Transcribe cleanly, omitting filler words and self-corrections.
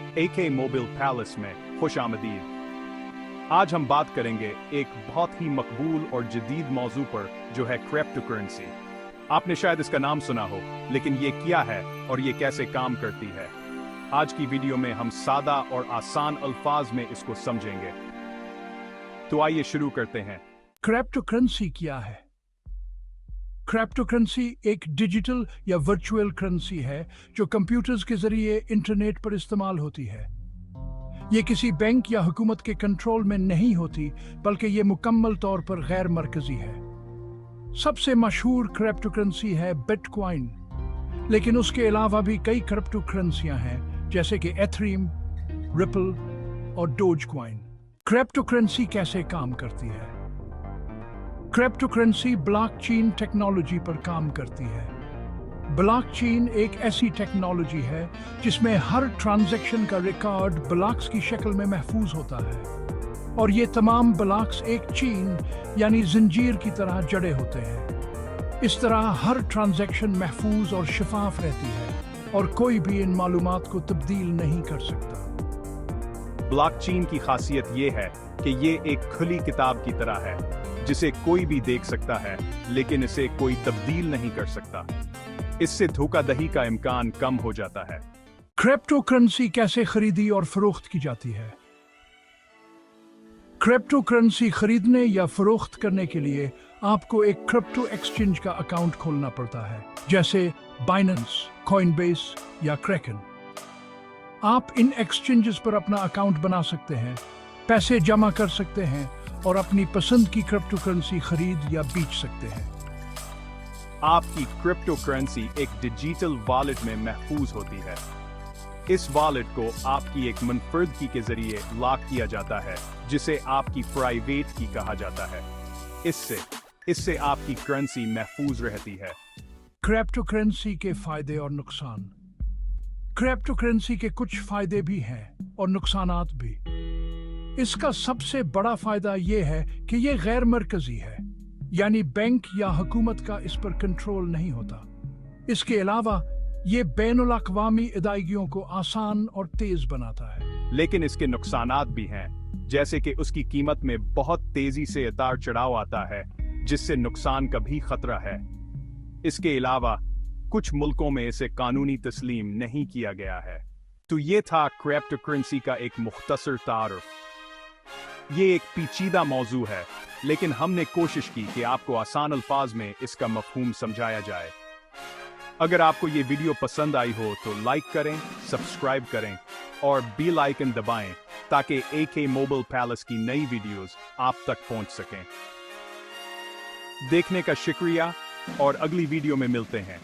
AK mobile palace में खुश आमदीद। आज हम बात करेंगे एक बहुत ही मकबूल और जदीद मौजू पर, जो है क्रिप्टोकरेंसी। आपने शायद इसका नाम सुना हो, लेकिन ये क्या है और ये कैसे काम करती है। आज की वीडियो में हम सादा और आसान अल्फाज में इसको समझेंगे। तो आइए शुरू करते हैं। क्रिप्टोकरेंसी क्या है? क्रिप्टोकरेंसी एक डिजिटल या वर्चुअल करेंसी है जो कंप्यूटर्स के जरिए इंटरनेट पर इस्तेमाल होती है। ये किसी बैंक या हुकूमत के कंट्रोल में नहीं होती, बल्कि ये मुकम्मल तौर पर गैर मरकजी है। सबसे मशहूर क्रिप्टोकरेंसी है बिटकॉइन, लेकिन उसके अलावा भी कई क्रिप्टोकरेंसियां हैं, जैसे कि एथेरियम, रिपल और डोजकॉइन। क्रिप्टोकरेंसी कैसे काम करती है? क्रिप्टोकरेंसी ब्लॉकचेन टेक्नोलॉजी पर काम करती है। ब्लॉकचेन एक ऐसी टेक्नोलॉजी है जिसमें हर ट्रांजैक्शन का रिकॉर्ड ब्लॉक्स की शक्ल में महफूज होता है, और ये तमाम ब्लॉक्स एक चेन यानी जंजीर की तरह जड़े होते हैं। इस तरह हर ट्रांजैक्शन महफूज और शफाफ रहती है, और कोई भी इन मालूमात को तब्दील नहीं कर सकता। ब्लॉकचेन की खासियत ये है कि ये एक खुली किताब की तरह है, जिसे कोई भी देख सकता है, लेकिन इसे कोई तब्दील नहीं कर सकता। इससे धोखाधड़ी का इम्कान कम हो जाता है। क्रिप्टोकरेंसी कैसे खरीदी और फरोख्त की जाती है? क्रिप्टोकरेंसी खरीदने या फरोख्त करने के लिए आपको एक क्रिप्टो एक्सचेंज का अकाउंट खोलना पड़ता है, जैसे बाइनेंस, कॉइनबेस या क्रैकन। आप इन एक्सचेंजेस पर अपना अकाउंट बना सकते हैं, पैसे जमा कर सकते हैं और अपनी पसंद की क्रिप्टोकरेंसी खरीद या बेच सकते हैं। आपकी क्रिप्टोकरेंसी एक डिजिटल वॉलेट में महफूज होती है। इस वॉलेट को आपकी एक मुनफर्दगी के जरिए लॉक किया जाता है, जिसे आपकी प्राइवेट की कहा जाता है। इससे आपकी करेंसी महफूज रहती है। क्रिप्टोकरेंसी के फायदे और नुकसान। क्रिप्टोकरेंसी के कुछ फायदे भी हैं और नुकसानात भी। इसका सबसे बड़ा फायदा यह है कि यह गैर मरकजी है, यानी बैंक या हुकूमत का इस पर कंट्रोल नहीं होता। इसके अलावा ये बैनुल अक़वामी अदायगियों को आसान और तेज बनाता है। लेकिन इसके नुकसानात भी हैं, जैसे कि उसकी कीमत में बहुत तेजी से उतार चढ़ाव आता है, जिससे नुकसान का भी खतरा है। इसके अलावा कुछ मुल्कों में इसे कानूनी तस्लीम नहीं किया गया है। तो ये था क्रिप्टोकरेंसी का एक मुख्तसर तारुफ। ये एक पेचीदा मौजू है, लेकिन हमने कोशिश की कि आपको आसान अल्फाज में इसका मफहूम समझाया जाए। अगर आपको ये वीडियो पसंद आई हो तो लाइक करें, सब्सक्राइब करें और बेल आइकन दबाएं, ताकि AK मोबाइल पैलेस की नई वीडियोस आप तक पहुंच सकें। देखने का शुक्रिया, और अगली वीडियो में मिलते हैं।